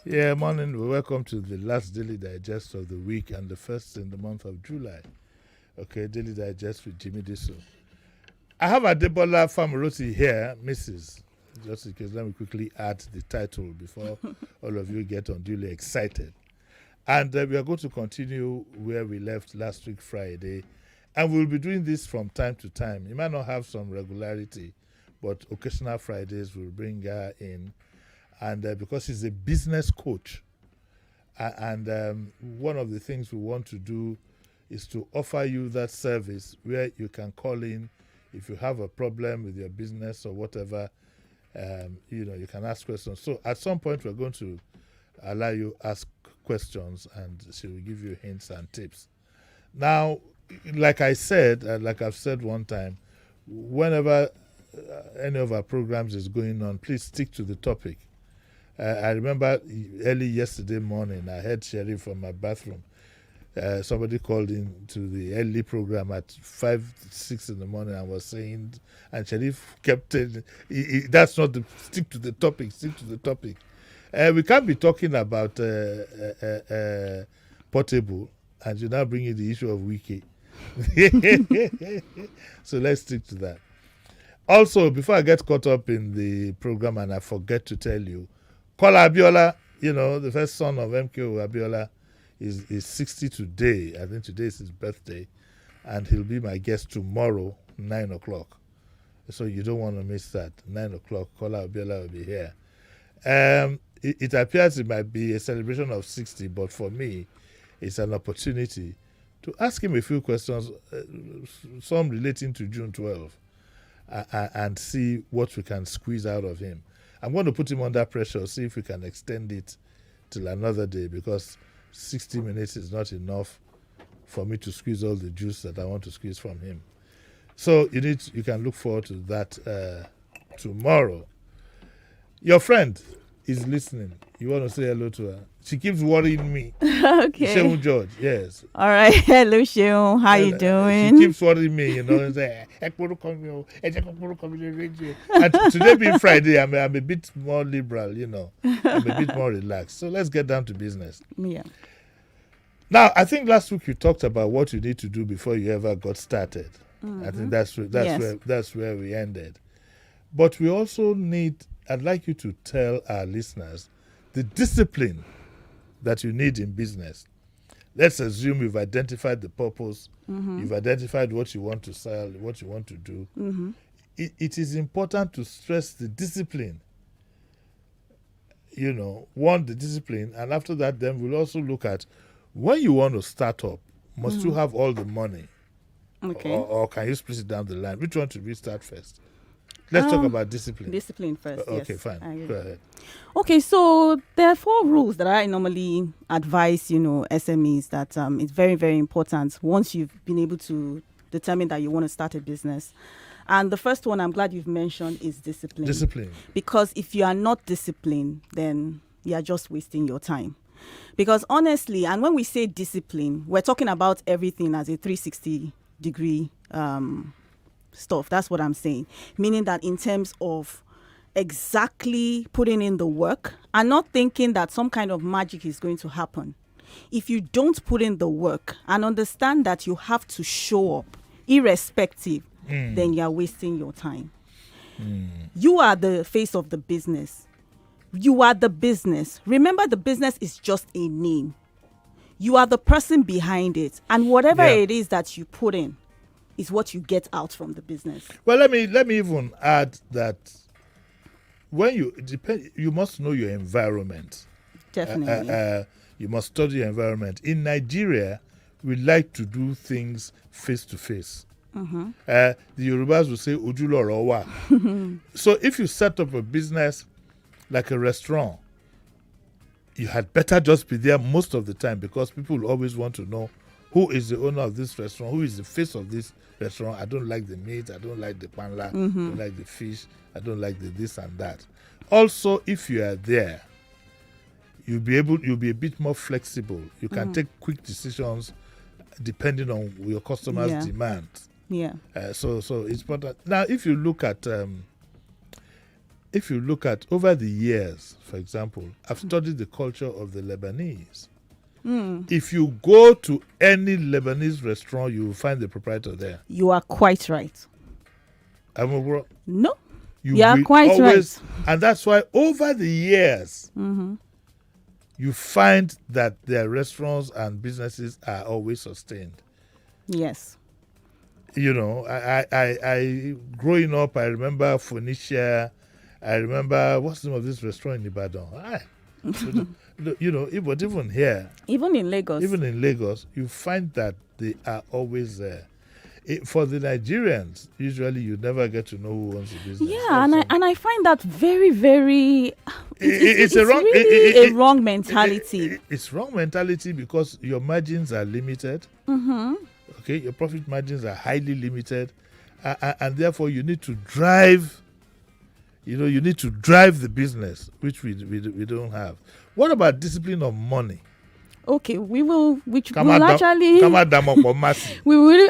Yeah, morning. Welcome to the last Daily Digest of the week and the first in the month of July. Okay, Daily Digest with Jimi Disu. I have Adebola Famoroti here, Mrs. Just in case, let me quickly add the title before all of you get unduly excited. And we are going to continue where we left last week, Friday. And we'll be doing this from time to time. You might not have some regularity, but occasional Fridays we'll bring her in. And because she's a business coach, and one of the things we want to do is to offer you that service where you can call in if you have a problem with your business or whatever. You can ask questions. So at some point we're going to allow you ask questions, and she will give you hints and tips. Now, like I said, like I've said one time, whenever any of our programs is going on, please stick to the topic. I remember early yesterday morning, I heard Sherry from my bathroom. Somebody called in to the early program at 5, 6 in the morning and was saying, and Sharif kept telling, that's not stick to the topic, stick to the topic. We can't be talking about Portable, and you now bring in the issue of Wiki. So let's stick to that. Also, before I get caught up in the program and I forget to tell you, Kola Abiola, the first son of MKO Abiola, is 60 today. I think today is his birthday, and he'll be my guest tomorrow, 9 o'clock. So you don't want to miss that. 9 o'clock, Kola Abiola will be here. It appears it might be a celebration of 60, but for me, it's an opportunity to ask him a few questions, some relating to June 12, and see what we can squeeze out of him. I'm going to put him under pressure, see if we can extend it till another day, because 60 minutes is not enough for me to squeeze all the juice that I want to squeeze from him. So you can look forward to that tomorrow. Your friend is listening. You want to say hello to her? She keeps worrying me. Okay. Sheung George, yes. All right. Hello, Sheung. How you doing? She keeps worrying me, and say, and today being Friday, I'm a bit more liberal, I'm a bit more relaxed. So let's get down to business. Yeah. Now, I think last week you talked about what you need to do before you ever got started. I think that's where we ended. But we also I'd like you to tell our listeners the discipline that you need in business. Let's assume you've identified the purpose, you've identified what you want to sell, what you want to do. It is important to stress the discipline. The discipline, and after that, then we'll also look at when you want to start up, must you have all the money? Okay. Or can you split it down the line? Which one should we start first? Let's talk about discipline. Discipline first. Okay, yes. fine. Go ahead. Okay, so there are 4 rules that I normally advise, SMEs that it's very, very important once you've been able to determine that you want to start a business. And the first one I'm glad you've mentioned is discipline. Discipline. Because if you are not disciplined, then you are just wasting your time. Because honestly, and when we say discipline, we're talking about everything as a 360-degree stuff. That's what I'm saying. Meaning that in terms of exactly putting in the work and not thinking that some kind of magic is going to happen. If you don't put in the work and understand that you have to show up irrespective, then you're wasting your time. You are the face of the business. You are the business. Remember, the business is just a name. You are the person behind it. And whatever it is that you put in is what you get out from the business. Well, let me even add that you must know your environment. Definitely. You must study your environment. In Nigeria, we like to do things face to face. The Yorubas will say ojuloro wa. So if you set up a business like a restaurant, you had better just be there most of the time, because people will always want to know who is the owner of this restaurant, who is the face of this restaurant. I don't like the meat, I don't like the panla, I don't like the fish, I don't like the this and that. Also, if you are there, you'll be a bit more flexible. You can take quick decisions depending on your customers' demands. Yeah. So it's important. Now, if you look at if you look at over the years, for example, I've studied the culture of the Lebanese. If you go to any Lebanese restaurant, you will find the proprietor there. You are quite right. No. You are quite right. And that's why over the years, you find that their restaurants and businesses are always sustained. Yes. You know, I growing up, I remember Phoenicia. I remember, what's the name of this restaurant in Ibadan? You know, but even here. Even in Lagos, you find that they are always there. For the Nigerians, usually you never get to know who owns the business. Yeah, and I find that very, very... It's a wrong mentality. It's wrong mentality because your margins are limited. Okay, your profit margins are highly limited. And therefore you need to drive... You need to drive the business, which we don't have. What about discipline of money? Okay, we will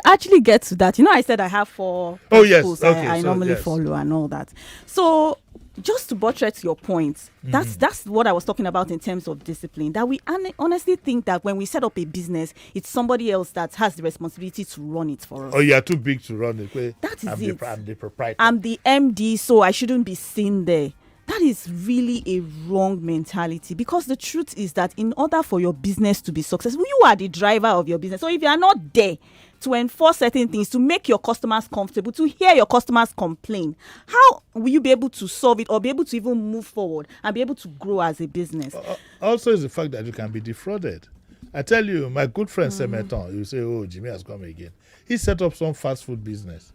actually get to that. I said I have 4 principles I normally follow and all that. So just to buttress your point, that's what I was talking about in terms of discipline. That we honestly think that when we set up a business, it's somebody else that has the responsibility to run it for us. Oh, you are too big to run it. That is it. I'm the proprietor. I'm the MD, so I shouldn't be seen there. That is really a wrong mentality, because the truth is that in order for your business to be successful, you are the driver of your business. So if you are not there to enforce certain things, to make your customers comfortable, to hear your customers complain, how will you be able to solve it or be able to even move forward and be able to grow as a business? Also is the fact that you can be defrauded. I tell you, my good friend Semeton, you say, oh, Jimmy has come again. He set up some fast food business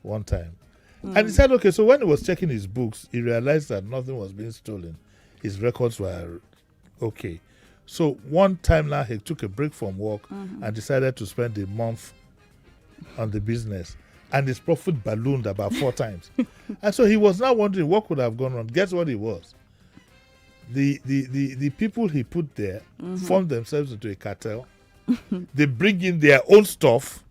one time. And he said, okay, so when he was checking his books, he realized that nothing was being stolen. His records were okay. So one time now, he took a break from work and decided to spend a month on the business. And his profit ballooned about 4 times. And so he was now wondering what could have gone wrong. Guess what it was? The people he put there formed themselves into a cartel. They bring in their own stuff.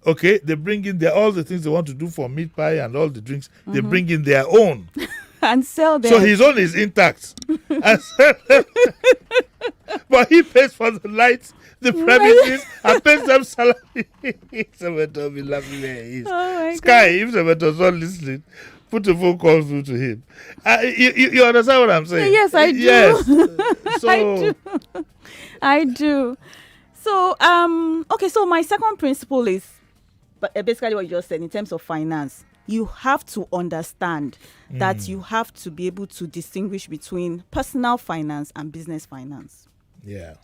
Okay, they bring in all the things they want to do for meat pie and all the drinks. They bring in their own. And sell them. So his own is intact. But he pays for the lights, the premises, and pays them salary. Semeton be laughing. Sky, if Semeton's not listening, put a phone call through to him. You understand what I'm saying? Yes, I do. Yes. So, I do. So, okay, so my second principle is basically what you just said in terms of finance. You have to understand that you have to be able to distinguish between personal finance and business finance. Yeah.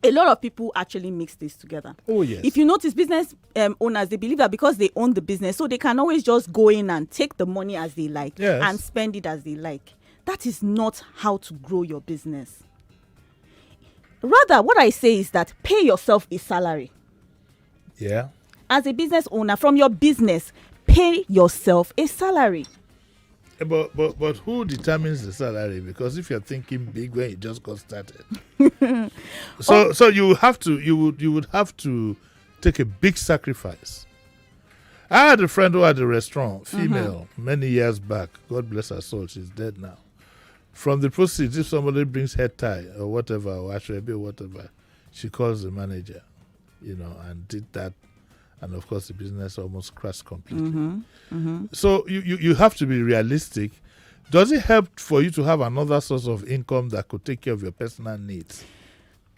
A lot of people actually mix this together. Oh, yes. If you notice, business owners, they believe that because they own the business, so they can always just go in and take the money as they like and spend it as they like. That is not how to grow your business. Rather, what I say is that pay yourself a salary. Yeah. As a business owner, from your business, pay yourself a salary. But who determines the salary? Because if you're thinking big when you just got started, so you would have to take a big sacrifice. I had a friend who had a restaurant, female, many years back. God bless her soul, she's dead now. From the proceeds, if somebody brings head tie or whatever, or ashrebi or whatever, she calls the manager, and did that. And of course, the business almost crashed completely. So you have to be realistic. Does it help for you to have another source of income that could take care of your personal needs?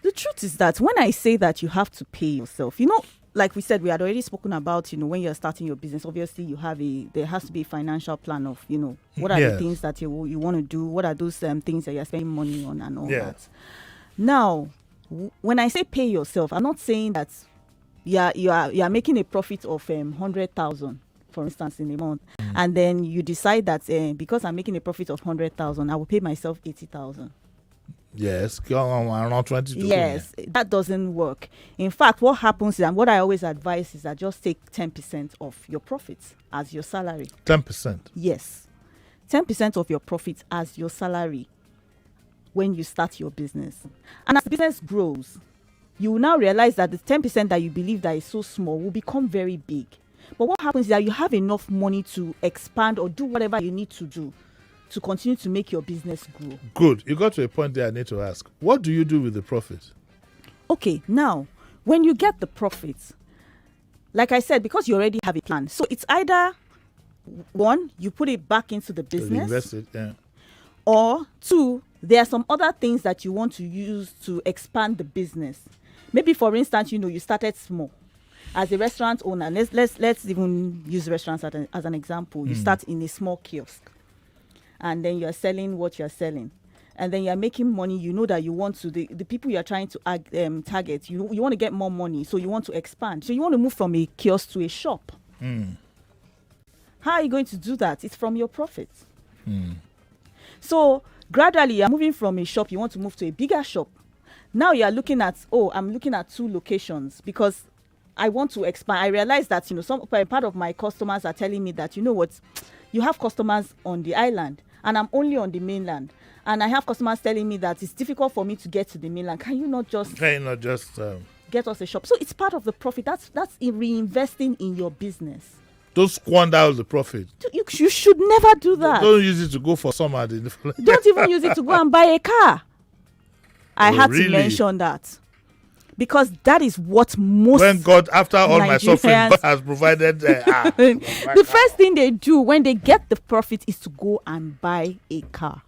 The truth is that when I say that you have to pay yourself, like we said, we had already spoken about, when you're starting your business, obviously there has to be a financial plan of, what are the things that you want to do? What are those things that you're spending money on and all that? Now, when I say pay yourself, I'm not saying that you are making a profit of 100,000, for instance, in a month, and then you decide that because I'm making a profit of 100,000, I will pay myself 80,000. Yes, around 20. Yes, that doesn't work. In fact, what happens is, and what I always advise is that just take 10% of your profits as your salary. 10%? Yes, 10% of your profits as your salary when you start your business. And as the business grows, you will now realize that the 10% that you believe that is so small will become very big. But what happens is that you have enough money to expand or do whatever you need to do to continue to make your business grow. Good. You got to a point there I need to ask. What do you do with the profit? Okay, now, when you get the profits, like I said, because you already have a plan. So it's either, one, you put it back into the business. Invest it, yeah. Or two, there are some other things that you want to use to expand the business. Maybe, for instance, you started small. As a restaurant owner, let's even use restaurants as an example. You start in a small kiosk, and then you're selling what you're selling. And then you're making money. You know that you want to, the people you're trying to target, you want to get more money, so you want to expand. So you want to move from a kiosk to a shop. How are you going to do that? It's from your profits. So gradually you're moving from a shop, you want to move to a bigger shop. Now you're looking at, I'm looking at 2 locations because I want to expand. I realize that, some part of my customers are telling me that, you have customers on the island and I'm only on the mainland. And I have customers telling me that it's difficult for me to get to the mainland. Can you not just get us a shop? So it's part of the profit. That's reinvesting in your business. Don't squander out the profit. You should never do that. Don't use it to go for summer. Don't even use it to go and buy a car. I had to mention that. Because that is what most when God, after all my suffering, God has provided. The first thing they do when they get the profit is to go and buy a car.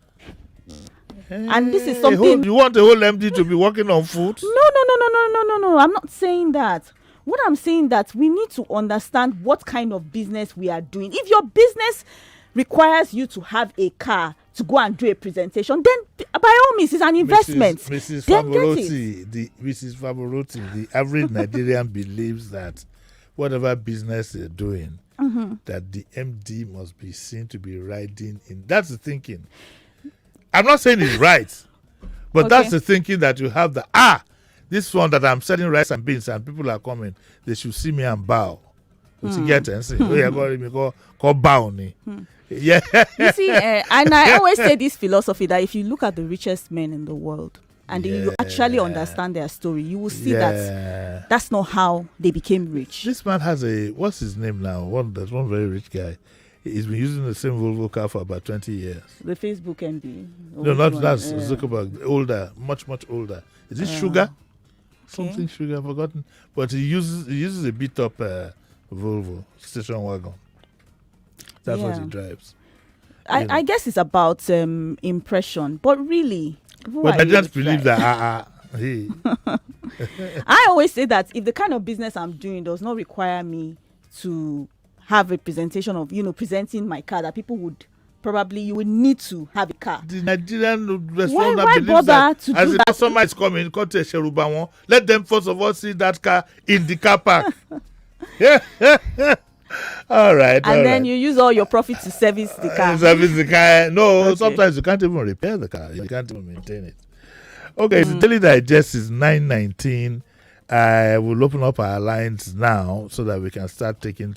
And this is something. You want a whole MD to be working on food? No. I'm not saying that. What I'm saying that we need to understand what kind of business we are doing. If your business requires you to have a car to go and do a presentation, then by all means it's an investment. Mrs. Famoroti, the average Nigerian believes that whatever business they're doing, that the MD must be seen to be riding in. That's the thinking. I'm not saying it's right, but that's the thinking that you have this one that I'm selling rice and beans and people are coming, they should see me and bow. You get and say, call bow me. Yeah. You see, and I always say this philosophy that if you look at the richest men in the world and you actually understand their story, you will see that that's not how they became rich. This man has what's his name now? There's one very rich guy. He's been using the same Volvo car for about 20 years. The Facebook MD. No, that's Zuckerberg. Older, much older. Is it Sugar? Something Sugar, I've forgotten. But he uses a beat up Volvo station wagon. That's what he drives. I guess it's about impression, but really. But I just believe that. I always say that if the kind of business I'm doing does not require me to have a presentation of, presenting my car, that people would probably, you would need to have a car. The Nigerian restaurant why believes that to as do the customer is coming, come to Sheruba, let them first of all see that car in the car park. All right. And then you use all your profit to service the car. No, sometimes you can't even repair the car. You can't even maintain it. Okay, the Daily Digest is 9:19. I will open up our lines now so that we can start taking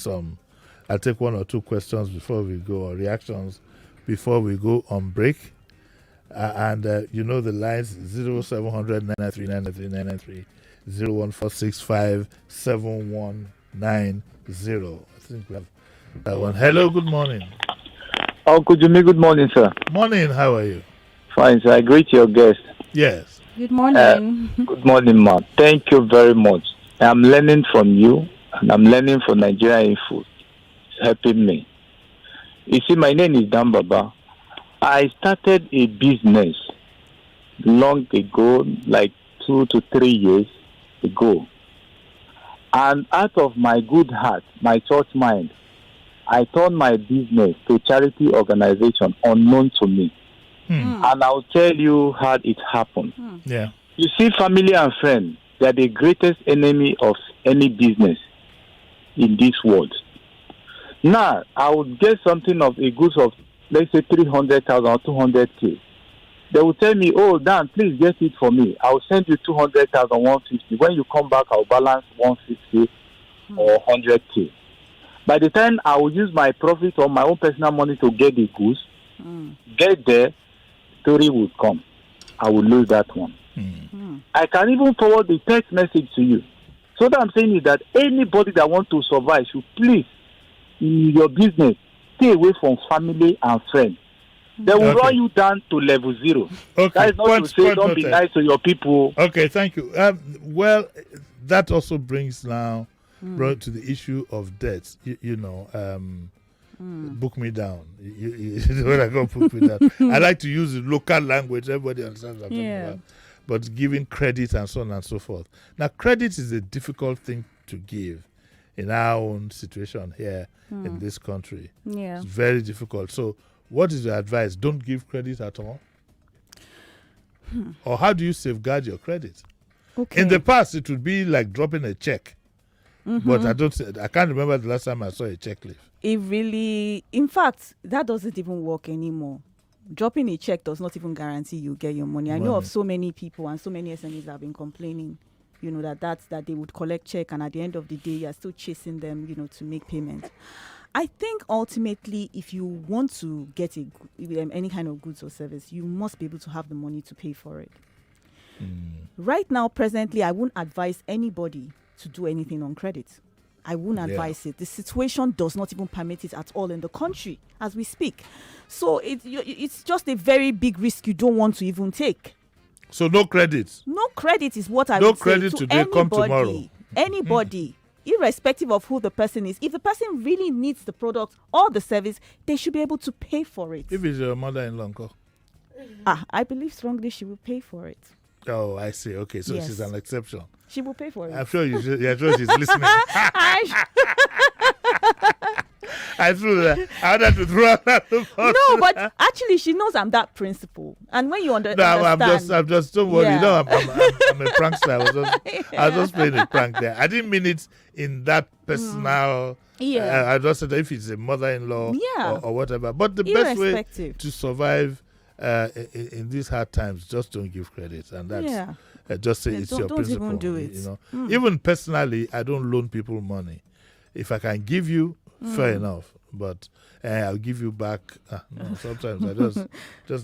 I'll take 1 or 2 questions before we go, or reactions before we go on break. And the lines 0700 993 993 993 01465 7190. I think we have that one. Hello, good morning. Uncle Jimi, good morning, sir. Morning, how are you? Fine, sir. I greet your guest. Yes. Good morning. Good morning, ma. Thank you very much. I'm learning from you, and I'm learning from Nigeria Info. It's helping me. You see, my name is Dan Baba. I started a business long ago, like 2 to 3 years ago. And out of my good heart, my church mind, I turned my business to a charity organization unknown to me. And I'll tell you how it happened. Yeah. You see, family and friends, they are the greatest enemy of any business in this world. Now, I would get something of a goods of, let's say, 300,000 or 200K. They will tell me, oh, Dan, please get it for me. I'll send you 200,000, 150. When you come back, I'll balance 150 or 100K. By the time I will use my profit or my own personal money to get the goods, get there, story will come. I will lose that one. I can even forward the text message to you. So what I'm saying is that anybody that wants to survive should please, in your business, stay away from family and friends. They will run you down to level 0. Okay. That is not to say don't be nice to your people. Okay, thank you. Well, that also brings now brought to the issue of debts. Book me down. When I go book me down, I like to use the local language. Everybody understands what I'm talking about. But giving credit and so on and so forth. Now, credit is a difficult thing to give in our own situation here in this country. Yeah. It's very difficult. So, what is your advice? Don't give credit at all? Or how do you safeguard your credit? Okay. In the past, it would be like dropping a check. But I can't remember the last time I saw a check leaf. It really, in fact, that doesn't even work anymore. Dropping a check does not even guarantee you get your money. I know of so many people and so many SMEs that have been complaining, that they would collect check, and at the end of the day, you're still chasing them, to make payment. I think ultimately, if you want to get any kind of goods or service, you must be able to have the money to pay for it. Right now, presently, I wouldn't advise anybody to do anything on credit. I wouldn't advise it. The situation does not even permit it at all in the country as we speak. So it's just a very big risk you don't want to even take. So no credit. No credit is what I would say. No credit today, anybody, come tomorrow. Anybody, irrespective of who the person is, if the person really needs the product or the service, they should be able to pay for it. If it's your mother-in-law, uncle. I believe strongly she will pay for it. Oh, I see. Okay, so Yes. she's an exception. She will pay for it. I'm sure you're sure she's listening. I threw that. I wanted to throw that. No, but actually, she knows I'm that principle. And when you understand, I'm just don't worry. Yeah. I'm a prankster. I was just playing a prank there. I didn't mean it in that personal. I just said if it's a mother-in-law or whatever. But the best way to survive in these hard times, just don't give credit, and that's just say it's your principle. Don't even do it. Even personally, I don't loan people money. If I can give you, fair enough. But I'll give you back. No, sometimes I just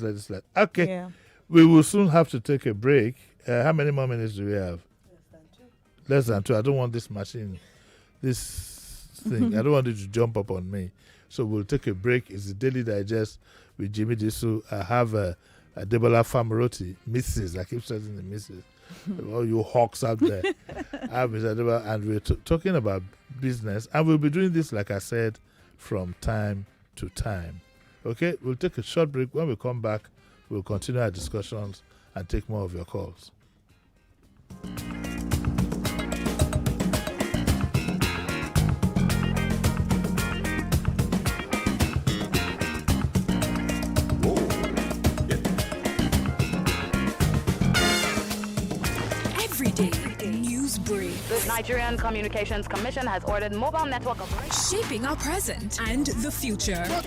let it slide. Okay, we will soon have to take a break. How many more minutes do we have? Less than 2. I don't want this machine, this thing. I don't want it to jump up on me. So we'll take a break. It's the Daily Digest with Jimi Disu. I have Adebola Famoroti, Mrs. I keep saying the Mrs. All you hawks out there. I have Mrs. Adebola, and we're talking about business. And we'll be doing this, like I said, from time to time. Okay, we'll take a short break. When we come back, we'll continue our discussions and take more of your calls. News brief. The Nigerian Communications Commission has ordered mobile network operators Shaping our present and the future. The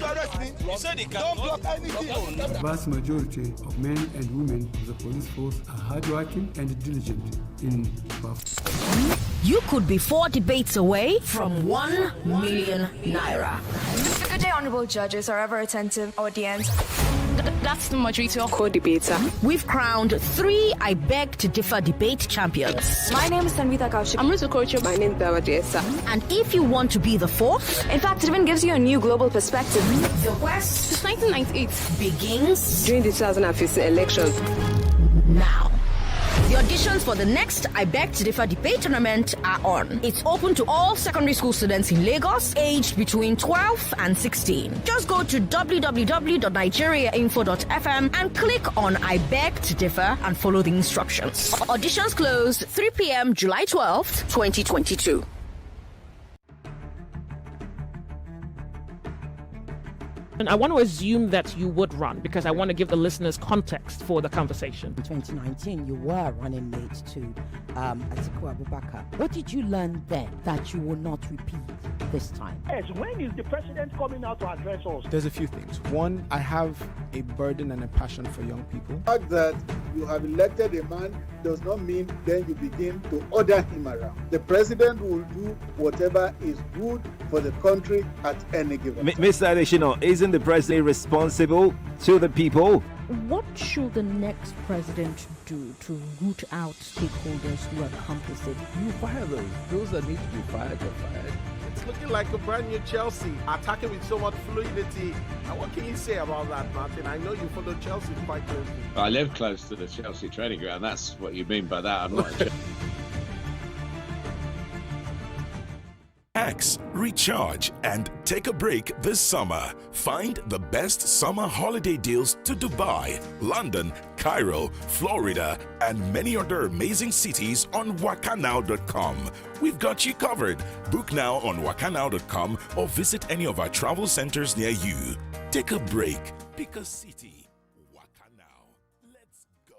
vast majority of men and women of the police force are hardworking and diligent in You could be 4 debates away from 1 million naira. Good day, honorable judges, our ever attentive audience. That's the majority of co-debater. We've crowned 3 I Beg to Differ debate champions. My name is Tanvita Kaushik. I'm Ruth Okocha. My name is Dawadesa. And if you want to be the 4th, In fact, it even gives you a new global perspective. the quest Since 1998, begins during the 2015 elections. now. The auditions for the next I Beg to Differ debate tournament are on. It's open to all secondary school students in Lagos, aged between 12 and 16. Just go to www.nigeriainfo.fm and click on I Beg to Differ and follow the instructions. Auditions close 3 p.m. July 12th, 2022. And I want to assume that you would run because I want to give the listeners context for the conversation. In 2019, you were running mate to Atiku Abubakar. What did you learn then that you will not repeat this time? Yes, when is the president coming out to address us? There's a few things. One, I have a burden and a passion for young people. The fact that you have elected a man does not mean then you begin to order him around. The president will do whatever is good for the country at any given time. Mr. Adeshino, isn't the president responsible to the people? what should the next president do to root out stakeholders who are complicit? You fire those. Those that need to be fired are fired. It's looking like a brand new Chelsea, attacking with so much fluidity. And what can you say about that, Martin? I know you follow Chelsea quite closely. I live close to the Chelsea training ground. That's what you mean by that. I'm not. X, recharge, and take a break this summer. Find the best summer holiday deals to Dubai, London, Cairo, Florida, and many other amazing cities on wakanow.com. We've got you covered. Book now on wakanow.com or visit any of our travel centers near you. Take a break. Pick a city. Wakanow. Let's go.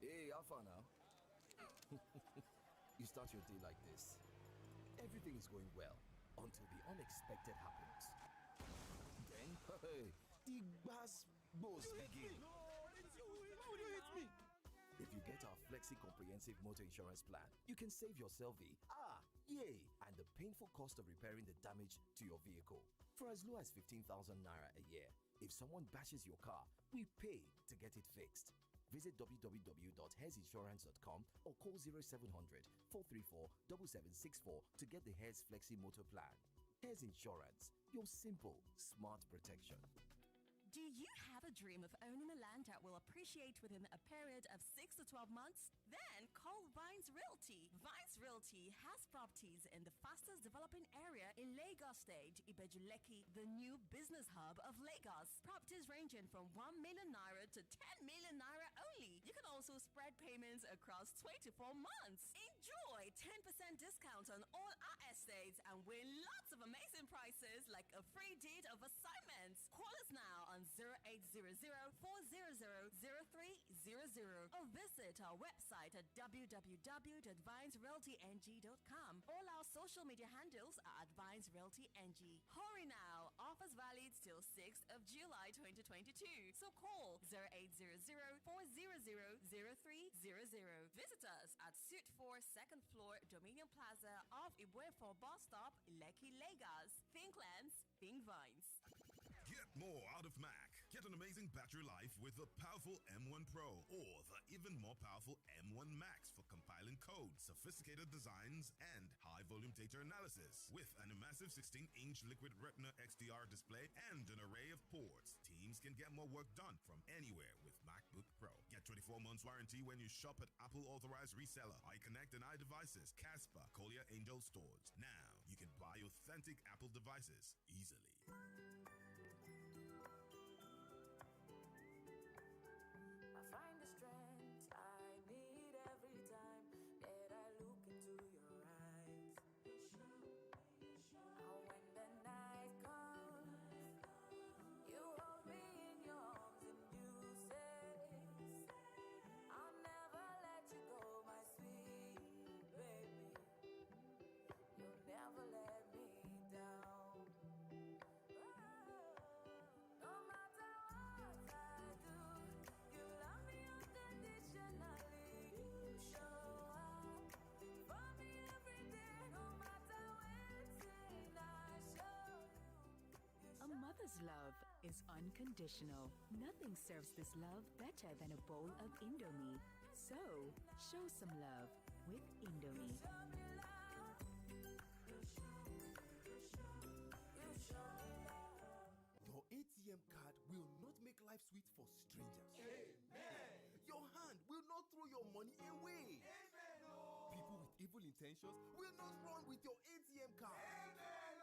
Hey, Alpha now. You start your day like this. Everything is going well until the unexpected happens. Then, hey, the bass boss begin. Why would you hit me? If you get our Flexi Comprehensive Motor Insurance Plan, you can save yourself and the painful cost of repairing the damage to your vehicle for as low as 15,000 naira a year. If someone bashes your car, we pay to get it fixed. Visit www.hairsinsurance.com or call 0700 434 7764 to get the Hairs Flexi Motor Plan. Hairs Insurance, your simple, smart protection. Do you have a dream of owning a land that will appreciate within a period of 6 to 12 months? Then call Vines Realty. Vines Realty has properties in the fastest developing area in Lagos State, Ibejuleki, the new business hub of Lagos. Properties ranging from 1 million naira to 10 million naira only. You can also spread payments across 24 months. Enjoy 10% discount on all our estates and win lots of amazing prizes like a free deed of assignments. Call us now on 0800-400-0300 or visit our website at www.vinesrealtyng.com. All our social media handles are at Vines Realty NG. Hurry now! Offers valid till 6th of July 2022. So call 0800-400-0300. Visit us at Suite 4 2nd floor Dominion Plaza off Ibuefo bus stop, Lekki, Lagos. Think lands, think Vines. Get more out of Mac. Get an amazing battery life with the powerful M1 Pro or the even more powerful M1 Max for compiling code, sophisticated designs, and high-volume data analysis. With an immersive 16-inch liquid retina XDR display and an array of ports, teams can get more work done from anywhere with MacBook Pro. Get 24 months warranty when you shop at Apple-authorized reseller, iConnect and iDevices, Casper, Collier Angel stores. Now, you can buy authentic Apple devices easily. Find the strength I need every time that I look into your eyes. And when the night comes, you hold me in your arms and you say, I'll never let you go, my sweet baby. You'll never let me down. No matter what I do, you love me unconditionally. You show up for me every day, no matter when I show you. A mother's love is unconditional. Nothing serves this love better than a bowl of Indomie. So, show some love with Indomie. Your ATM card will not make life sweet for strangers. Amen. Your hand will not throw your money away. Amen. People with evil intentions will not run with your ATM card. Amen.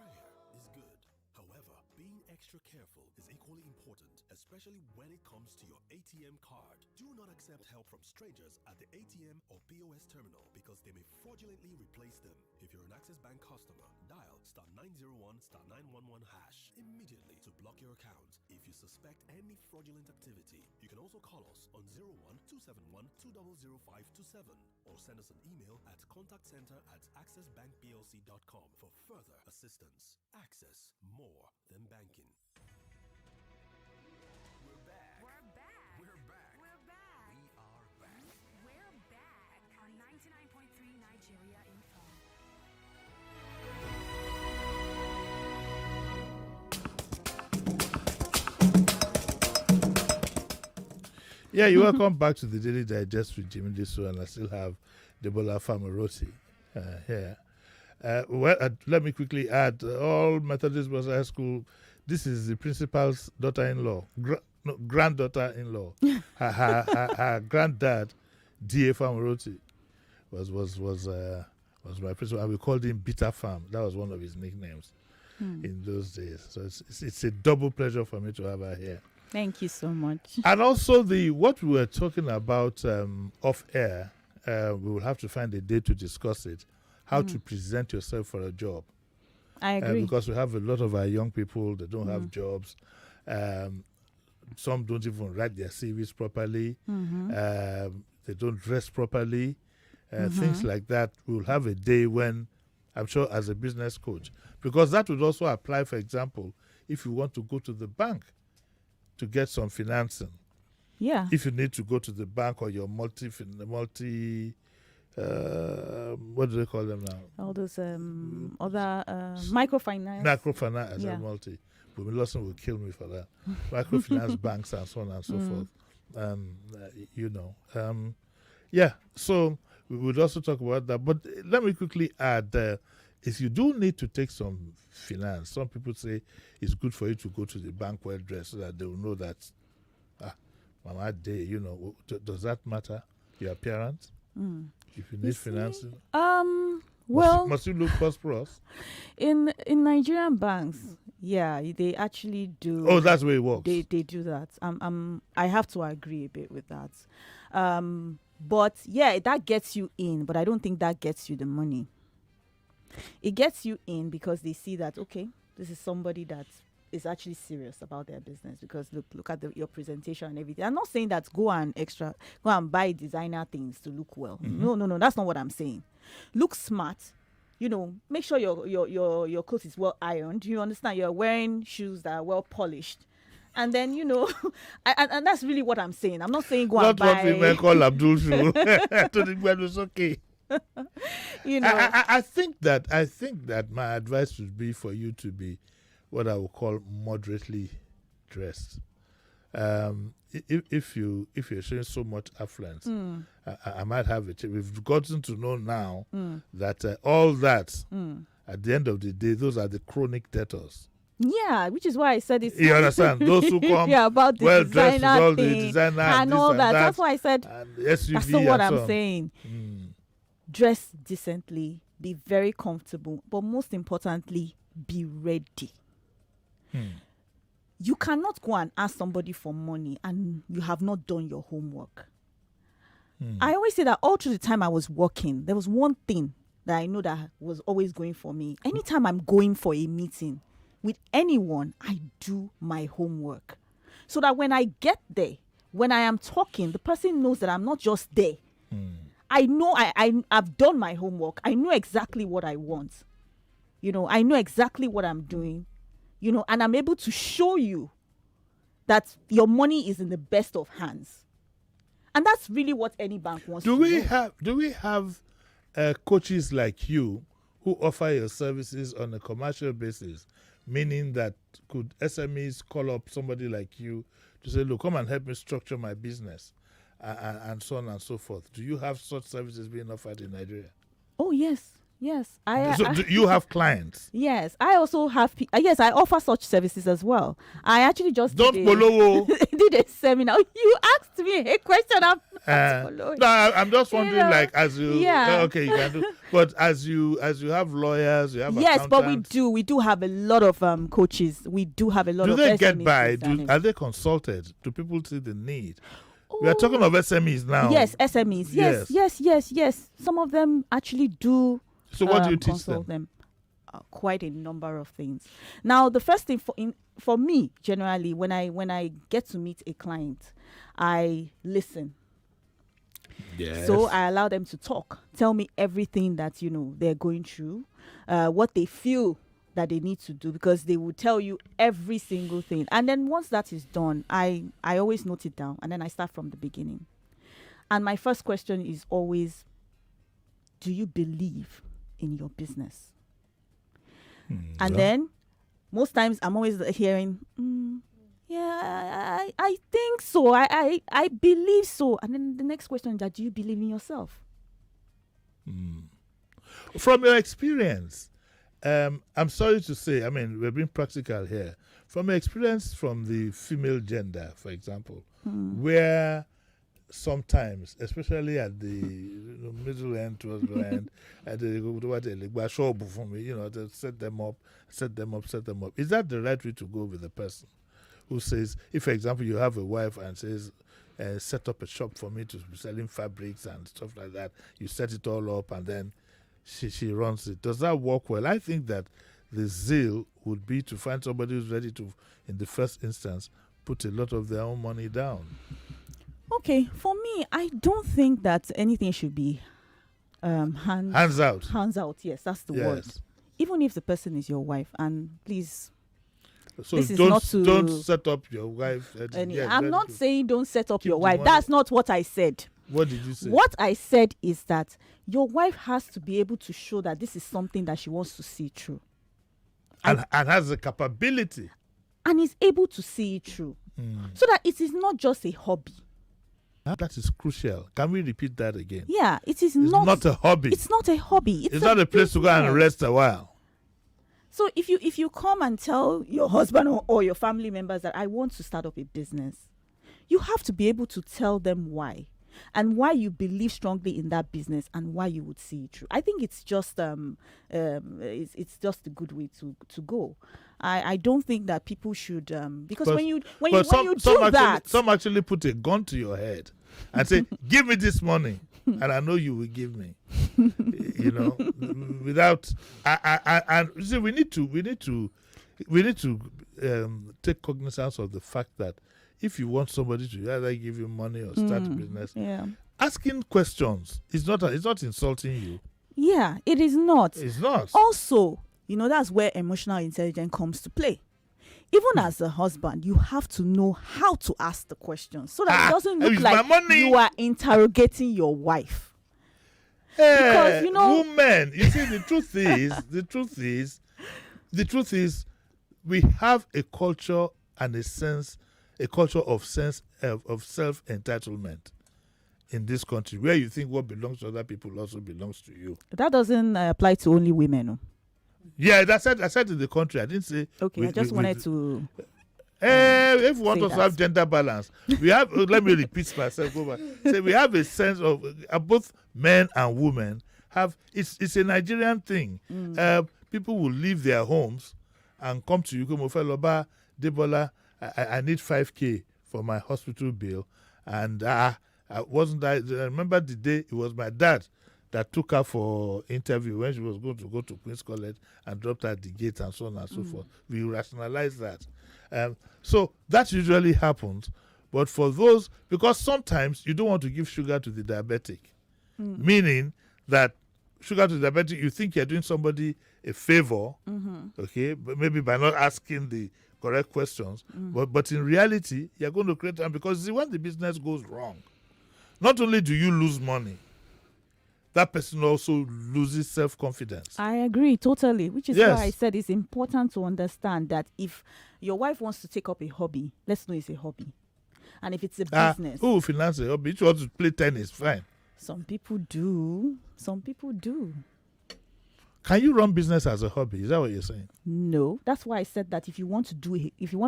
Prayer is good. However, being extra careful is equally important, especially when it comes to your ATM card. Do not accept help from strangers at the ATM or POS terminal because they may fraudulently replace them. If you're an Access Bank customer, dial *901 *911# immediately to block your account. If you suspect any fraudulent activity, you can also call us on 01-271-200-527 or send us an email at contactcenter@accessbankplc.com for further assistance. Access, more than banking. We're back. We're back. We're back. We're back. We are back. We're back on 99.3 Nigeria Info. Yeah, you're welcome back to the Daily Digest with Jimi Disu, and I still have Adebola Famoroti here. Let me quickly add, all Methodist Boys High School, this is the principal's daughter-in-law, granddaughter-in-law. her granddad, D.A. Famoroti, was my principal, and we called him Bitter Farm. That was one of his nicknames in those days. So it's a double pleasure for me to have her here. Thank you so much. And also what we were talking about off air, we will have to find a day to discuss it. How to present yourself for a job. I agree. Because we have a lot of our young people that don't have jobs. Some don't even write their CVs properly. They don't dress properly. Things like that. We'll have a day when, I'm sure as a business coach, because that would also apply, for example, if you want to go to the bank to get some financing. Yeah. If you need to go to the bank or your multi what do they call them now? All those other microfinance. Microfinance as a multi. Bumi Lawson will kill me for that. Microfinance banks and so on and so forth. Yeah, so we would also talk about that. But let me quickly add, if you do need to take some finance, some people say it's good for you to go to the bank well dressed so that they will know that, Mama Day, does that matter? Your appearance? If you need financing? Well, must you look prosperous? In Nigerian banks, yeah, they actually do. Oh, that's the way it works. They do that. I have to agree a bit with that. But yeah, that gets you in, but I don't think that gets you the money. It gets you in because they see that, okay, this is somebody that is actually serious about their business, because look at your presentation and everything. I'm not saying that go and buy designer things to look well. No, that's not what I'm saying. Look smart, make sure your clothes is well ironed. You understand? You're wearing shoes that are well polished. And then, and that's really what I'm saying. I'm not saying go and buy. Not what we may call Abdul shoe. To the well, it's okay. I think that my advice would be for you to be what I would call moderately dressed. If you're showing so much affluence, I might have it. We've gotten to know now that all that at the end of the day, those are the chronic debtors. Yeah, which is why I said it's. You understand? Those who come about the well dressed with all the thing designer and all that. That's why I said SUV that's not what I'm so saying. Dress decently, be very comfortable, but most importantly, be ready. You cannot go and ask somebody for money and you have not done your homework. I always say that all through the time I was working, there was one thing that I know that was always going for me. Anytime I'm going for a meeting with anyone, I do my homework. So that when I get there, when I am talking, the person knows that I'm not just there. I know I've done my homework. I know exactly what I want. I know exactly what I'm doing. And I'm able to show you that your money is in the best of hands. And that's really what any bank wants to do. Do we have coaches like you who offer your services on a commercial basis, meaning that could SMEs call up somebody like you to say, look, come and help me structure my business, and so on and so forth? Do you have such services being offered in Nigeria? Oh, yes. Yes. Do you have clients? Yes. I also have... yes, I offer such services as well. I actually just did a seminar. You asked me a question. I'm not following. No, I'm just wondering, as you... Yeah. Okay, you can do... But as you have lawyers, you have yes, accountants. but we do have a lot of coaches. We do have a lot of... Do they get by? Are they consulted? Do people see the need? We are talking of SMEs now. Yes, SMEs. Yes. Some of them actually do... So what do you teach them? Quite a number of things. Now, the first thing for me, generally, when I get to meet a client, I listen. Yes. So I allow them to talk, tell me everything that they're going through, what they feel that they need to do, because they will tell you every single thing. And then once that is done, I always note it down, and then I start from the beginning. And my first question is always, do you believe in your business? And then most times I'm always hearing, yeah, I think so. I believe so. And then the next question is that, do you believe in yourself? From your experience, I'm sorry to say, I mean, we're being practical here. From your experience from the female gender, for example, where sometimes, especially at the middle end towards the end, at the to set them up. Is that the right way to go with the person who says, if, for example, you have a wife and says, set up a shop for me to be selling fabrics and stuff like that, you set it all up and then she runs it. Does that work well? I think that the zeal would be to find somebody who's ready to, in the first instance, put a lot of their own money down. Okay, for me, I don't think that anything should be hands out. Hands out, yes, that's the word. Even if the person is your wife, and please, so this is not to don't set up your wife. I'm not saying don't set up your wife. That's not what I said. What did you say? What I said is that your wife has to be able to show that this is something that she wants to see through. And has the capability. And is able to see it through. So that it is not just a hobby. That is crucial. Can we repeat that again? Yeah, it is not a hobby. It's not a hobby. It's not a place to go and rest a while. So if you come and tell your husband or your family members that I want to start up a business, you have to be able to tell them why. And why you believe strongly in that business and why you would see it through. I think it's just it's just a good way to go. I don't think that people should because when you do that, some actually put a gun to your head and say, "Give me this money," and I know you will give me. Without and see, we need to take cognizance of the fact that if you want somebody to either give you money or start a business, asking questions is not insulting you. Yeah, it is not. It's not. Also, that's where emotional intelligence comes to play. Even as a husband, you have to know how to ask the questions so that it doesn't look like you are interrogating your wife. Because women, you see, the truth is, we have a culture and a culture of self-entitlement in this country, where you think what belongs to other people also belongs to you. That doesn't apply to only women. No? Yeah, I said in the country. I didn't say. Okay, I just wanted to. If we want to have gender balance, we have. Let me repeat myself over. Say we have a sense of both men and women have. It's a Nigerian thing. People will leave their homes and come to you. Adebola, I need 5K for my hospital bill, and I remember the day it was my dad that took her for interview when she was going to go to Queen's College and dropped her at the gate and so on and so forth. We rationalize that. So that usually happens. But for those, because sometimes you don't want to give sugar to the diabetic, meaning that sugar to the diabetic, you think you're doing somebody a favor, okay, but maybe by not asking the correct questions, but in reality, you're going to create them because see, when the business goes wrong, not only do you lose money, that person also loses self-confidence. I agree totally, which is why I said it's important to understand that if your wife wants to take up a hobby, let's know it's a hobby. And if it's a business. Who will finance a hobby? If you want to play tennis, fine. Some people do. Can you run business as a hobby? Is that what you're saying? No. That's why I said that if you want to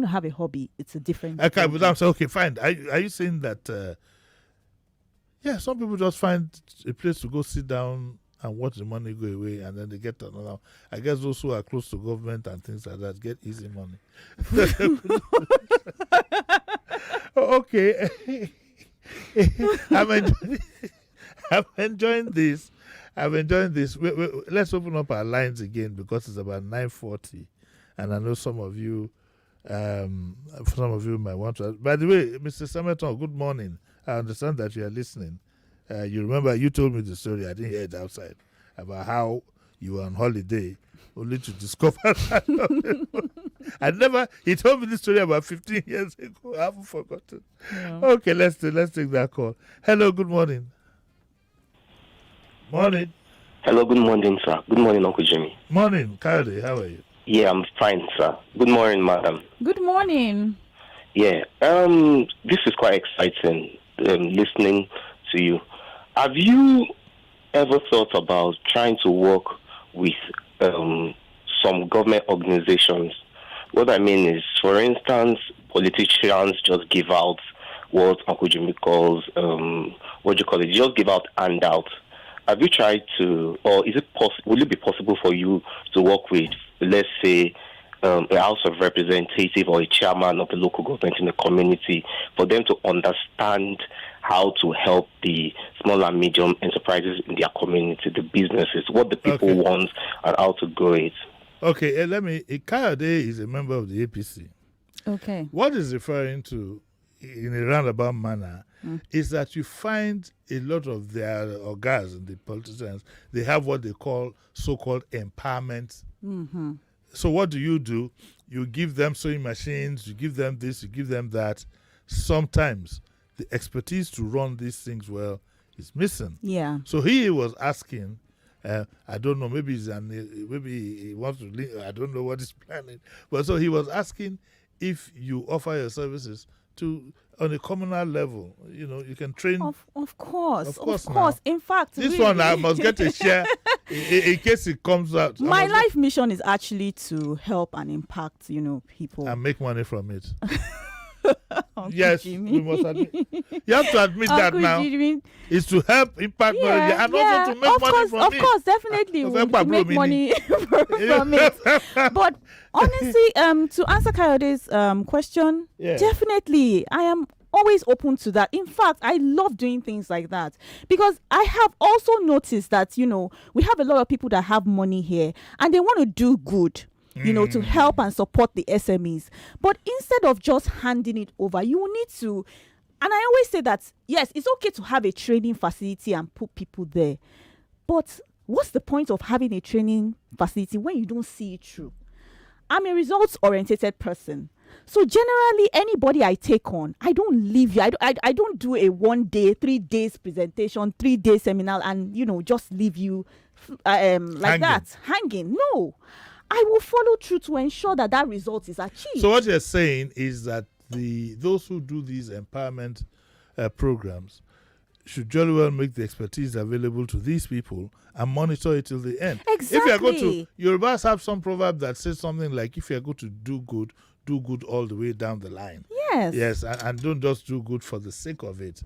have a hobby, it's a different Okay, but I'm saying, okay, fine. Are you saying that some people just find a place to go sit down and watch the money go away and then they get another. I guess those who are close to government and things like that get easy money. Okay. I'm enjoying this. Let's open up our lines again because it's about 9:40, and I know some of you might want to. By the way, Mr. Sameton, good morning. I understand that you are listening. You remember you told me the story. I didn't hear it outside about how you were on holiday, only to discover that. He told me this story about 15 years ago. I haven't forgotten. Yeah. Okay, let's take that call. Hello, good morning. Morning. Hello, good morning, sir. Good morning, Uncle Jimmy. Morning, Kade. How are you? Yeah, I'm fine, sir. Good morning, madam. Good morning. Yeah, this is quite exciting. Listening to you, have you ever thought about trying to work with some government organizations? What I mean is, for instance, politicians just give out what Uncle Jimmy calls what do you call it? Just give out handouts. Have you tried to, or is it possible? Will it be possible for you to work with, let's say, a House of Representative or a chairman of the local government in the community, for them to understand how to help the small and medium enterprises in their community, the businesses, what the people want, and how to grow it? Okay, let me. Kayode is a member of the APC. Okay. What is referring to, in a roundabout manner, is that you find a lot of their guys and the politicians, they have what they call so-called empowerment. Mm-hmm. So what do? You give them sewing machines, you give them this, you give them that. Sometimes the expertise to run these things well is missing. Yeah. So he was asking, I don't know, maybe he wants to leave, I don't know what he's planning. But so he was asking if you offer your services to on a communal level, you can train. Of course. Now. In fact, this really. one I must get a share in case it comes out. My life mission is actually to help and impact, people. And make money from it. Uncle yes, Jimmy. we must admit. You have to admit that now. Jimmy. Is to help impact money and also to make money from it. Of course, definitely we'll make money from it. But honestly, to answer Kayode's question, definitely I am always open to that. In fact, I love doing things like that because I have also noticed that, we have a lot of people that have money here and they want to do good. To help and support the SMEs. But instead of just handing it over, you need to, and I always say that, yes, it's okay to have a training facility and put people there. But what's the point of having a training facility when you don't see it through? I'm a results-oriented person. So generally, anybody I take on, I don't leave you. I don't do a 1 day, 3 days presentation, 3 day seminar and, just leave you like that, hanging. No. I will follow through to ensure that result is achieved. So what you're saying is that those who do these empowerment programs should jolly well make the expertise available to these people and monitor it till the end. Exactly. If you're going to, Yorubas have some proverb that says something like, if you're going to do good all the way down the line. Yes. Yes, and don't just do good for the sake of it.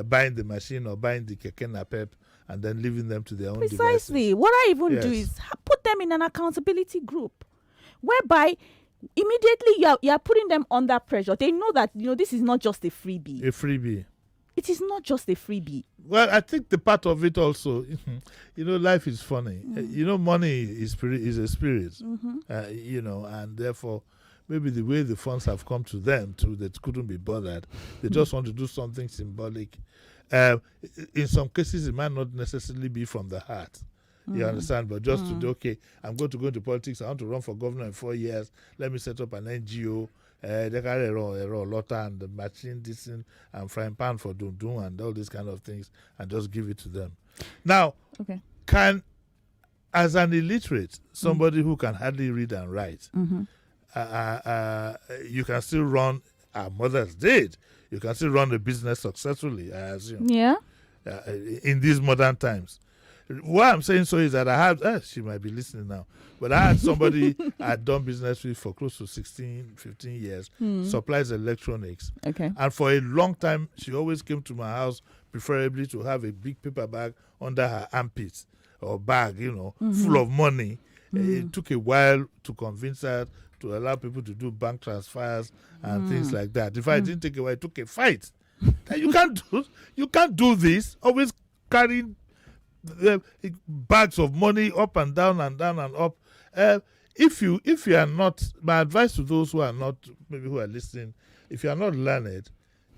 Buying the machine or buying the keke napep and then leaving them to their own devices. Precisely. What I even do is put them in an accountability group whereby immediately you're putting them under pressure. They know that, this is not just a freebie. A freebie. It is not just a freebie. Well, I think the part of it also, life is funny. Money is a spirit, and therefore maybe the way the funds have come to them too, they couldn't be bothered. They just want to do something symbolic. In some cases, it might not necessarily be from the heart. You understand? But just to do, okay, I'm going to go into politics. I want to run for governor in 4 years. Let me set up an NGO. They carry a lot and the machine, this and frying pan for dundun and all these kind of things, and just give it to them. Now, as an illiterate, somebody who can hardly read and write, you can still run. Our mothers did. You can still run a business successfully, I assume. Yeah. In these modern times. Why I'm saying so is that I had, she might be listening now, but I had somebody I'd done business with for close to 16, 15 years, supplies electronics. Okay. And for a long time, she always came to my house, preferably to have a big paper bag under her armpit or bag, full of money. It took a while to convince her to allow people to do bank transfers and things like that. If I didn't take a while, it took a fight. You can't do this. Always carrying bags of money up and down and down and up. If you are not, my advice to those who are not, maybe who are listening, if you are not learned,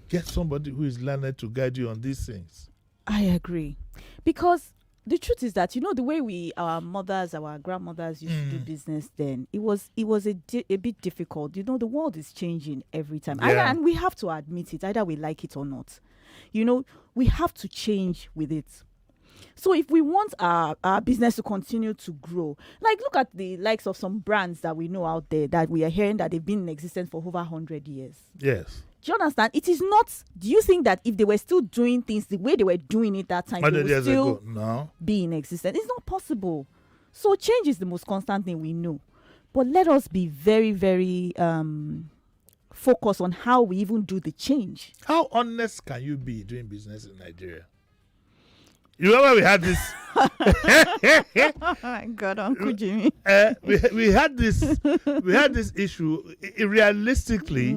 get somebody who is learned to guide you on these things. I agree, because the truth is that the way our mothers, our grandmothers used to do business then, it was a bit difficult. The world is changing every time, and we have to admit it, either we like it or not. We have to change with it. So if we want our business to continue to grow, like look at the likes of some brands that we know out there that we are hearing that they've been in existence for over 100 years. Yes. Do you understand? It is not. Do you think that if they were still doing things the way they were doing it that time, they 100 would years still ago, no. be in existence? It's not possible. So change is the most constant thing we know. But let us be very, very focused on how we even do the change. How honest can you be doing business in Nigeria? You remember we had this. Oh my God, Uncle Jimmy. we had this issue. Realistically,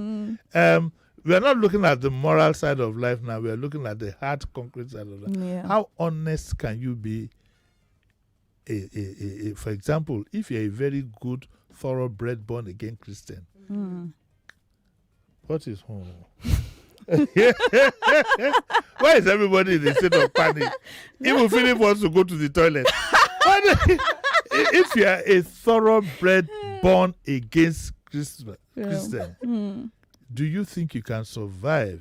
we are not looking at the moral side of life now. We are looking at the hard, concrete side of life. Yeah. How honest can you be? For example, if you're a very good, thoroughbred, born-again Christian, what is home? Why is everybody in a state of panic? Even Philip wants to go to the toilet. If you are a thoroughbred, born against Christian, do you think you can survive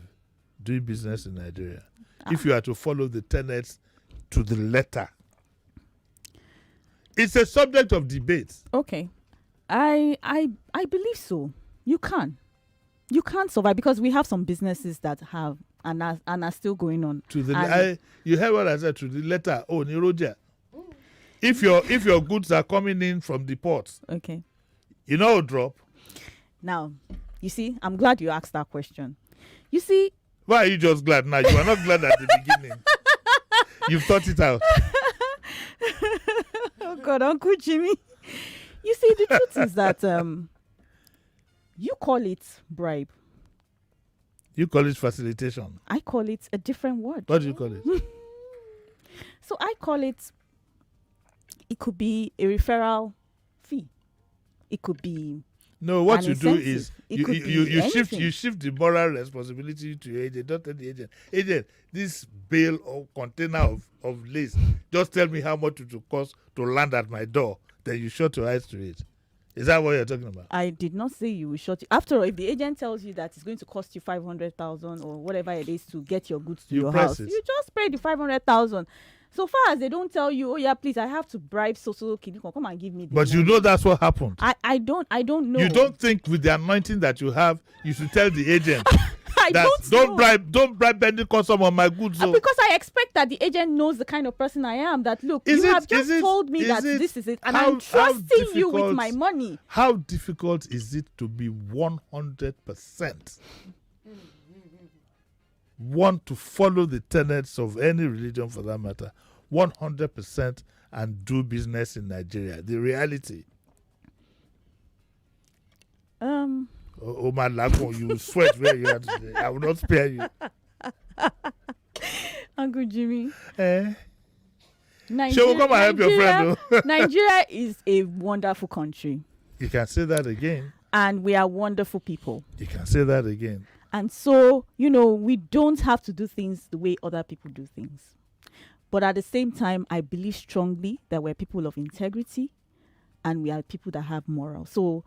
doing business in Nigeria if you are to follow the tenets to the letter? It's a subject of debate. Okay, I believe so. You can't survive because we have some businesses that have and are still going on. To the you heard what I said, to the letter. Oh, Niroja. If your goods are coming in from the ports, okay, you know, drop. Now, you see, I'm glad you asked that question. You see, why are you just glad now? You are not glad at the beginning. You've thought it out. Oh God, Uncle Jimmy. You see, the truth is that you call it bribe. You call it facilitation. I call it a different word. What do you call it? So I call it could be a referral fee. It could be no. What you do is you shift the moral responsibility to your agent. Don't tell the agent. Agent, this bale or container of lace. Just tell me how much it will cost to land at my door. Then you shut your eyes to it. Is that what you're talking about? I did not say you will shut it. After all, if the agent tells you that it's going to cost you 500,000 or whatever it is to get your goods to your house, you just pay the 500,000. So far as they don't tell you, oh yeah, please, I have to bribe so can you come and give me the But money. You know that's what happened. I don't know. You don't think with the anointing that you have, you should tell the agent don't bribe any customer on my goods. Because I expect that the agent knows the kind of person I am. That look, you have just told me that this is it, and I'm trusting you with my money. How difficult is it to be 100%? Want to follow the tenets of any religion for that matter, 100%, and do business in Nigeria? The reality. Oh my Lagon, you will sweat where you are today. I will not spare you. Uncle Jimmy. She will come and help your friend. Nigeria is a wonderful country. You can say that again. And we are wonderful people. You can say that again. And so, we don't have to do things the way other people do things. But at the same time, I believe strongly that we're people of integrity and we are people that have morals. So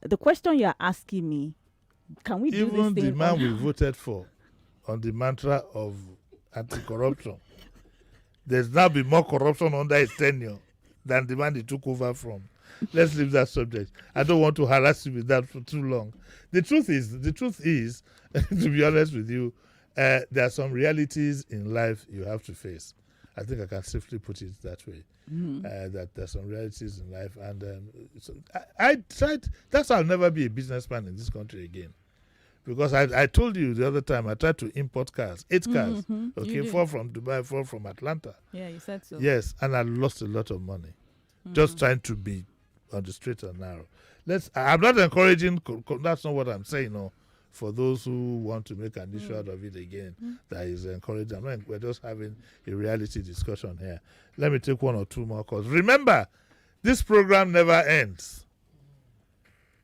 the question you're asking me, can we do this thing? Even the man we voted for on the mantra of anti-corruption, there's now been more corruption under his tenure than the man he took over from. Let's leave that subject. I don't want to harass you with that for too long. The truth is, to be honest with you, there are some realities in life you have to face. I think I can safely put it that way. That there's some realities in life, and so I tried. That's why I'll never be a businessman in this country again, because I told you the other time I tried to import cars, 8 cars, okay, 4 from Dubai, 4 from Atlanta. Yeah, you said so. Yes, and I lost a lot of money, just trying to be on the straight and narrow. I'm not encouraging. That's not what I'm saying. No. For those who want to make an issue out of it again, that is encouraging. We're just having a reality discussion here. Let me take 1 or 2 more calls. Remember, this program never ends.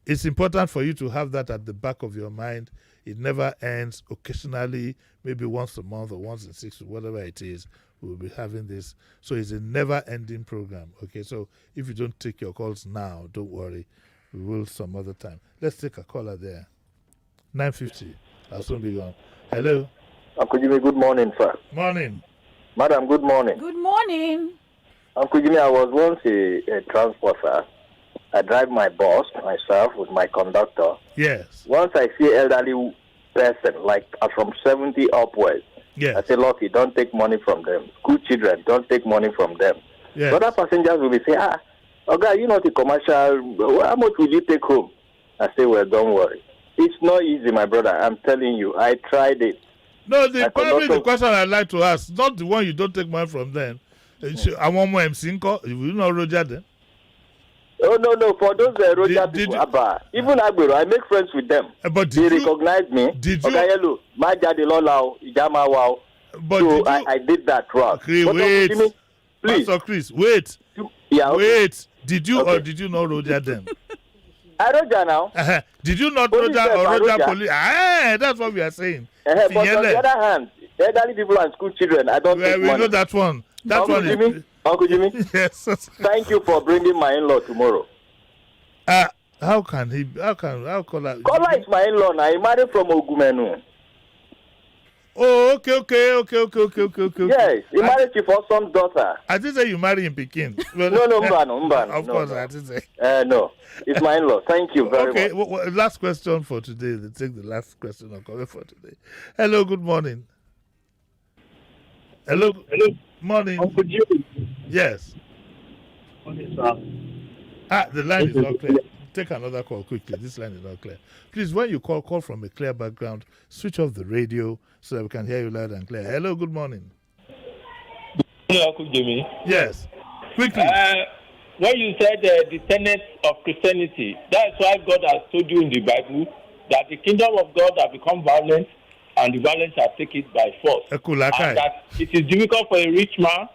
It's important for you to have that at the back of your mind. It never ends. Occasionally, maybe once a month or once in 6 weeks, whatever it is, we'll be having this. So it's a never-ending program. Okay, so if you don't take your calls now, don't worry. We will some other time. Let's take a caller there. 9:50. I'll soon be gone. Hello. Uncle Jimmy, good morning, sir. Morning. Madam, good morning. Good morning. Uncle Jimmy, I was once a transporter. I drive my bus myself with my conductor. Yes. Once I see elderly person, like from 70 upwards, yes. I say, Lucky, don't take money from them. School children, don't take money from them. Yes. Other passengers will be saying, okay, you're not a commercial. How much will you take home? I say, well, don't worry. It's not easy, my brother. I'm telling you. I tried it. No, probably the question I'd like to ask, not the one you don't take money from them. I want more MC. You know Roger then? Oh, no. For those Roger people, even Agbero, I make friends with them. But they recognize me. Did you? Okay, but so I did that route. Okay, wait. Jimmy, please. Pastor Chris, wait. Yeah, okay. Wait. Did you or did you know Roger then? I Roger now. Did you not Roger or Roger police? That's what we are saying. But on the other hand, elderly people and school children, I don't take we money. know that one. That Uncle one Jimmy, is... Uncle Jimmy. Yes. Thank you for bringing my in-law tomorrow. How can he? How Kola? Kola is my in-law now. He married from Ogumenu. Oh, okay. Yes, he married Chief Osom's daughter. I didn't say you marry in Peking. No, Mbano. Of course, I didn't say. No, it's my in-law. Thank you very much. Okay, last question for today. Let's take the last question of cover for today. Hello, good morning. Hello. Morning. Uncle Jimmy. Yes. Morning, sir. The line is not clear. Take another call quickly. This line is not clear. Please, when you call from a clear background. Switch off the radio so that we can hear you loud and clear. Hello, good morning. Hello, Uncle Jimmy. Yes. Quickly. When you said the tenets of Christianity, that's why God has told you in the Bible that the kingdom of God has become violent and the violence shall take it by force. And that it is difficult for a rich man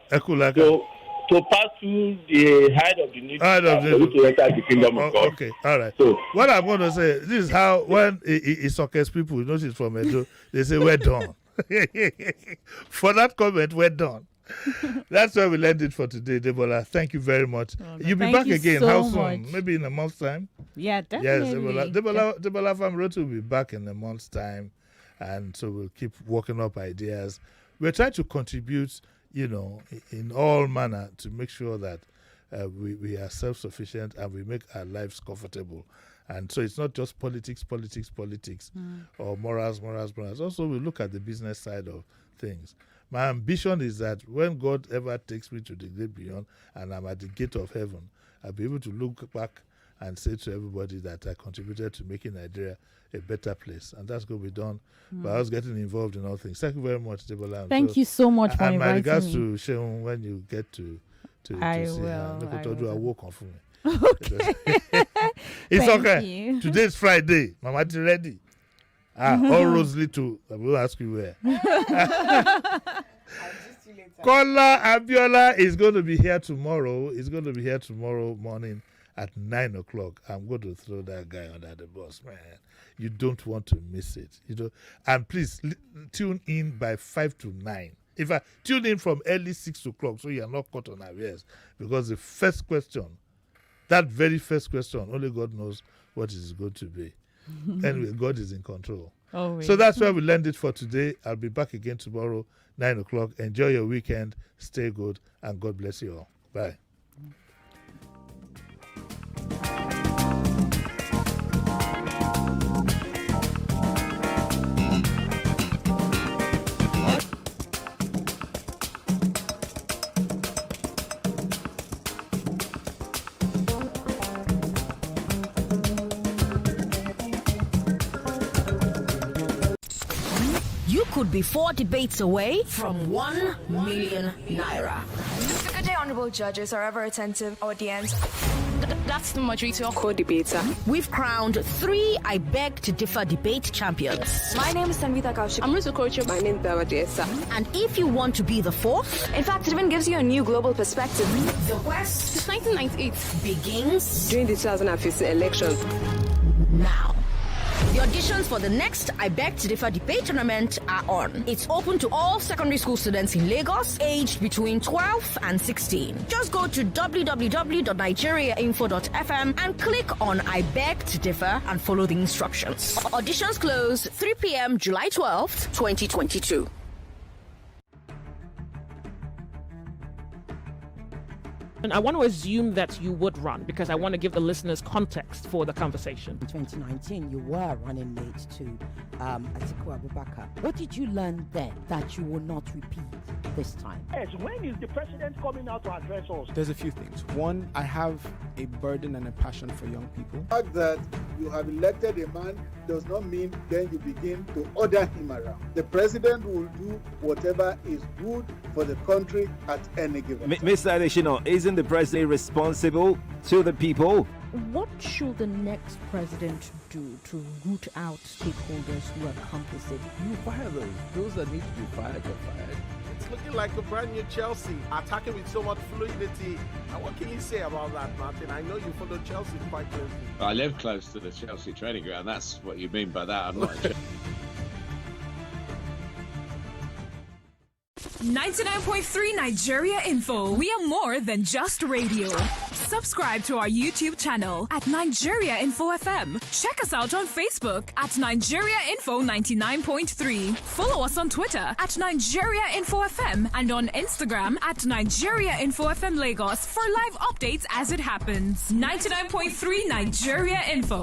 to pass through the height of the needle to enter the kingdom of God. Okay, all right. So what I'm going to say, this is how when Isokes people, you notice from Edo, they say, we're done. For that comment, we're done. That's where we'll end it for today, Adebola. Thank you very much. You'll be back again. So how soon? Much. Maybe in a month's time? Yeah, definitely. Yes, Adebola Famoroti will be back in a month's time. And so we'll keep working up ideas. We're trying to contribute, in all manner to make sure that we are self-sufficient and we make our lives comfortable. And so it's not just politics, or morals. Also, we look at the business side of things. My ambition is that when God ever takes me to the great beyond and I'm at the gate of heaven, I'll be able to look back and say to everybody that I contributed to making Nigeria a better place. And that's going to be done by us getting involved in all things. Thank you very much, Adebola. Thank you so much for inviting me. And my regards me. to Sheon when you get to I see will. her. I will confirm. Okay. It's Thank okay. you. Today's Friday. Mama, you ready? All Rosalie too. I will ask you where. Kola Abiola is going to be here tomorrow. He's going to be here tomorrow morning at 9 o'clock. I'm going to throw that guy under the bus, man. You don't want to miss it. And please tune in by 5 to 9. In fact, tune in from early 6 o'clock so you're not caught on our ears. Because the first question, that very first question, only God knows what it's going to be. Anyway, God is in control. Always. So that's where we'll end it for today. I'll be back again tomorrow, 9 o'clock. Enjoy your weekend. Stay good. And God bless you all. Bye. You could be 4 debates away from 1 million naira. Good day, honorable judges, or ever attentive audience. That's the majority of co-debater. We've crowned 3 I Beg to Differ debate champions. My name is Sanvita Kaushik. I'm Ruth Okocha. My name is Bawadesa. And if you want to be the 4th, in fact, it even gives you a new global perspective. The quest Since 1998 begins during the 2015 election. Now. The auditions for the next I Beg to Differ debate tournament are on. It's open to all secondary school students in Lagos, aged between 12 and 16. Just go to www.nigeriainfo.fm and click on I Beg to Differ and follow the instructions. Auditions close 3 p.m. July 12th, 2022. And I want to assume that you would run because I want to give the listeners context for the conversation. In 2019, you were running mate to Atiku Abubakar. What did you learn then that you will not repeat this time? Yes, when is the president coming out to address us? There's a few things. One, I have a burden and a passion for young people. The fact that you have elected a man does not mean then you begin to order him around. The president will do whatever is good for the country at any given time. Mr. Adeshino, isn't the president responsible to the people? What should the next president do to root out stakeholders who are complicit? You fire those that need to be fired are fired. It's looking like a brand new Chelsea, attacking with so much fluidity. And what can you say about that, Martin? I know you follow Chelsea quite closely. I live close to the Chelsea training ground. That's what you mean by that. I'm not sure. 99.3 Nigeria Info. We are more than just radio. Subscribe to our YouTube channel at Nigeria Info FM. Check us out on Facebook at Nigeria Info 99.3. Follow us on Twitter at Nigeria Info FM and on Instagram at Nigeria Info FM Lagos for live updates as it happens. 99.3 Nigeria Info.